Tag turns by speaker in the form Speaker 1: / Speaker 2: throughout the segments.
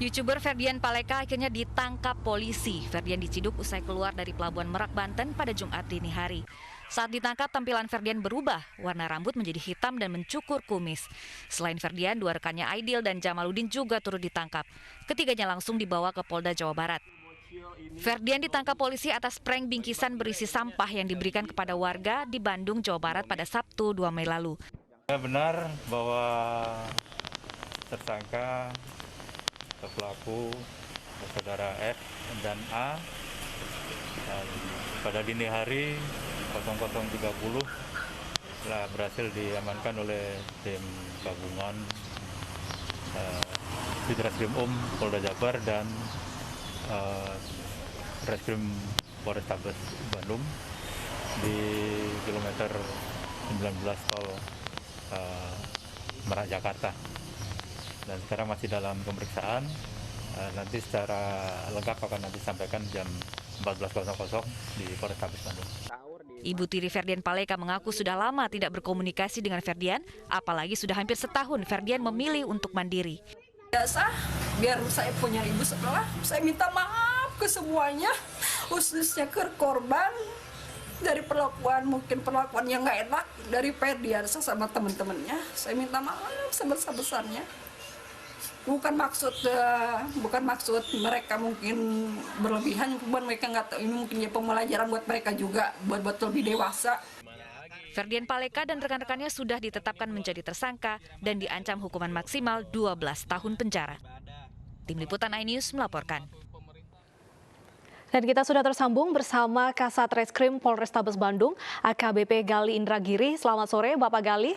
Speaker 1: YouTuber Ferdian Paleka akhirnya ditangkap polisi. Ferdian diciduk usai keluar dari Pelabuhan Merak, Banten pada Jumat dini hari. Saat ditangkap, tampilan Ferdian berubah. Warna rambut menjadi hitam dan mencukur kumis. Selain Ferdian, dua rekannya Aidil dan Jamaludin juga turut ditangkap. Ketiganya langsung dibawa ke Polda Jawa Barat. Ferdian ditangkap polisi atas prank bingkisan berisi sampah yang diberikan kepada warga di Bandung, Jawa Barat pada Sabtu 2 Mei lalu.
Speaker 2: Benar bahwa tersangka atau pelaku saudara F dan A dan pada dini hari 00.30 telah berhasil diamankan oleh tim gabungan di Reskrim Polda Jabar dan Reskrim Polrestabes Bandung di kilometer 19 tol Merak Jakarta. Dan sekarang masih dalam pemeriksaan, nanti secara lengkap akan nanti sampaikan jam 14.00 di Polrestabes Bandung.
Speaker 1: Ibu tiri Ferdian Paleka mengaku sudah lama tidak berkomunikasi dengan Ferdian, apalagi sudah hampir setahun Ferdian memilih untuk mandiri.
Speaker 3: Biasa, biar saya punya ibu setelah, saya minta maaf ke semuanya, khususnya ke korban dari mungkin perlakuan yang nggak enak dari Ferdian sama teman-temannya. Saya minta maaf sebesar-besarnya. Bukan maksud mereka mungkin berlebihan, bukan mereka nggak tahu, ini mungkin ya pembelajaran buat mereka juga, buat lebih dewasa.
Speaker 1: Ferdian Paleka dan rekan-rekannya sudah ditetapkan menjadi tersangka dan diancam hukuman maksimal 12 tahun penjara. Tim Liputan iNews melaporkan.
Speaker 4: Dan kita sudah tersambung bersama Kasat Reskrim Polrestabes Bandung, AKBP Gali Indragiri. Selamat sore, Bapak Gali.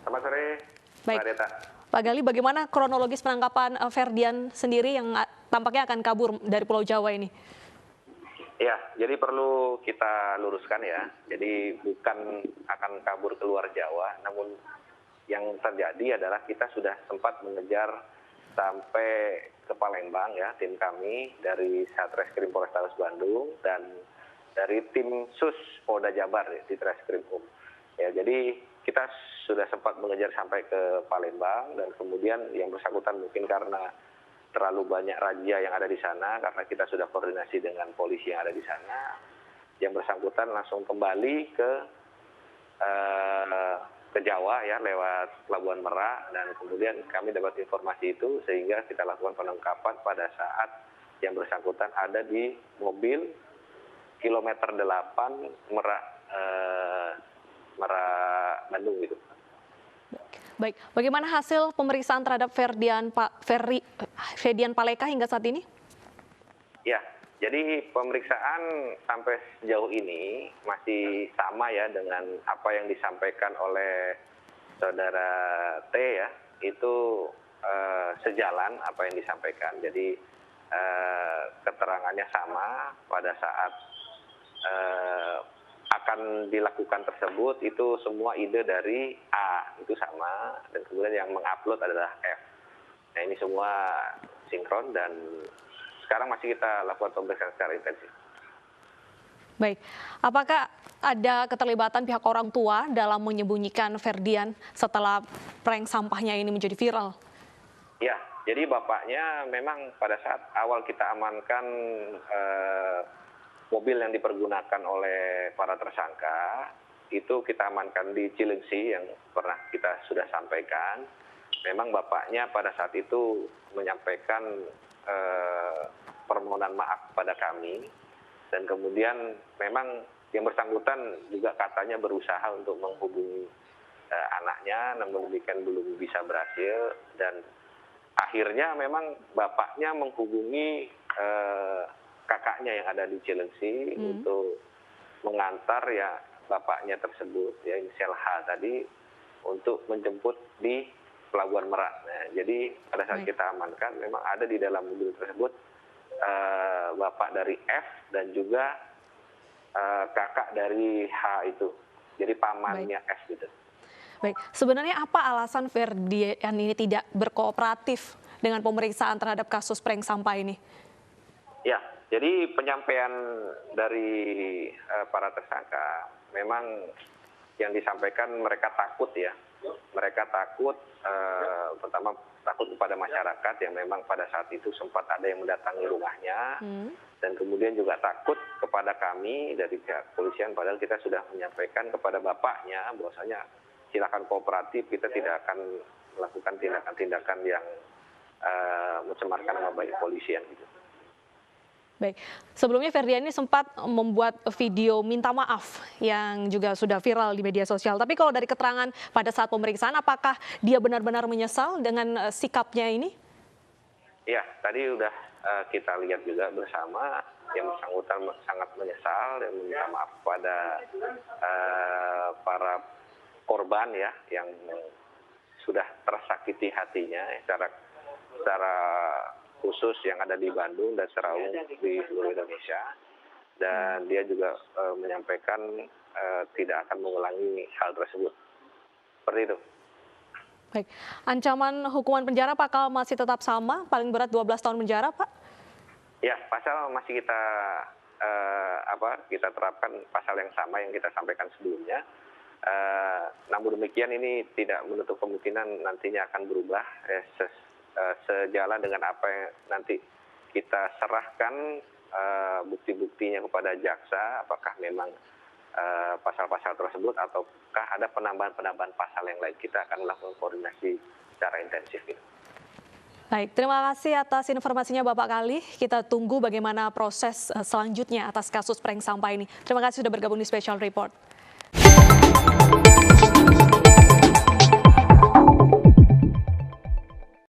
Speaker 5: Selamat sore,
Speaker 4: Baik.
Speaker 5: Mbak Deta.
Speaker 4: Pak Gali, bagaimana kronologis penangkapan Ferdian sendiri yang tampaknya akan kabur dari Pulau Jawa ini?
Speaker 5: Ya, jadi perlu kita luruskan ya. Jadi bukan akan kabur keluar Jawa, namun yang terjadi adalah kita sudah sempat mengejar sampai ke Palembang ya, tim kami dari Satreskrim Polrestabes Bandung dan dari tim Sus Polda Jabar ya, di Treskrim Ya, jadi kita sudah sempat mengejar sampai ke Palembang dan kemudian yang bersangkutan mungkin karena terlalu banyak razia yang ada di sana, karena kita sudah koordinasi dengan polisi yang ada di sana, yang bersangkutan langsung kembali ke Jawa ya lewat Pelabuhan Merak, dan kemudian kami dapat informasi itu sehingga kita lakukan penangkapan pada saat yang bersangkutan ada di mobil kilometer 8 Merak Bandung gitu.
Speaker 4: Baik, bagaimana hasil pemeriksaan terhadap Ferdian Paleka hingga saat ini?
Speaker 5: Ya, jadi pemeriksaan sampai sejauh ini masih sama ya dengan apa yang disampaikan oleh saudara T ya, itu sejalan apa yang disampaikan. Jadi keterangannya sama pada saat akan dilakukan tersebut, itu semua ide dari A itu sama, dan kemudian yang mengupload adalah F. Nah, ini semua sinkron dan sekarang masih kita lakukan pemeriksaan secara intensif.
Speaker 4: Baik, apakah ada keterlibatan pihak orang tua dalam menyembunyikan Ferdian setelah prank sampahnya ini menjadi viral?
Speaker 5: Ya, jadi bapaknya memang pada saat awal kita amankan mobil yang dipergunakan oleh para tersangka, itu kita amankan di Cilengsi yang pernah kita sudah sampaikan. Memang bapaknya pada saat itu menyampaikan permohonan maaf pada kami, dan kemudian memang yang bersangkutan juga katanya berusaha untuk menghubungi anaknya, namun demikian belum bisa berhasil, dan akhirnya memang bapaknya menghubungi kakaknya yang ada di Cilengsi untuk mengantar ya bapaknya tersebut, ya inisial H tadi, untuk menjemput di Pelabuhan Merak. Nah, jadi pada saat kita amankan memang ada di dalam mobil tersebut bapak dari F dan juga kakak dari H itu, jadi pamannya F gitu.
Speaker 4: Baik, sebenarnya apa alasan Ferdian ini tidak berkooperatif dengan pemeriksaan terhadap kasus prank sampah ini?
Speaker 5: Ya, jadi penyampaian dari para tersangka memang yang disampaikan mereka takut ya. Mereka takut, pertama takut kepada masyarakat yang memang pada saat itu sempat ada yang mendatangi rumahnya, dan kemudian juga takut kepada kami dari pihak kepolisian, padahal kita sudah menyampaikan kepada bapaknya bahwasanya silakan kooperatif, kita tidak akan melakukan tindakan-tindakan yang mencemarkan nama baik kepolisian gitu.
Speaker 4: Baik, sebelumnya Ferdian ini sempat membuat video minta maaf yang juga sudah viral di media sosial. Tapi kalau dari keterangan pada saat pemeriksaan, apakah dia benar-benar menyesal dengan sikapnya ini?
Speaker 5: Ya, tadi udah kita lihat juga bersama, yang bersangkutan sangat menyesal dan meminta maaf kepada para korban ya, yang sudah tersakiti hatinya secara khusus yang ada di Bandung dan secara umum di seluruh Indonesia, dan dia juga menyampaikan tidak akan mengulangi hal tersebut. Seperti itu.
Speaker 4: Baik, ancaman hukuman penjara apakah masih tetap sama, paling berat 12 tahun penjara, Pak?
Speaker 5: Ya, pasal masih kita terapkan pasal yang sama yang kita sampaikan sebelumnya. Namun demikian ini tidak menutup kemungkinan nantinya akan berubah sejalan dengan apa yang nanti kita serahkan bukti-buktinya kepada jaksa, apakah memang pasal-pasal tersebut ataukah ada penambahan-penambahan pasal yang lain. Kita akan melakukan koordinasi secara intensif.
Speaker 4: Baik, terima kasih atas informasinya Bapak Khalih. Kita tunggu bagaimana proses selanjutnya atas kasus prank sampah ini. Terima kasih sudah bergabung di Special Report.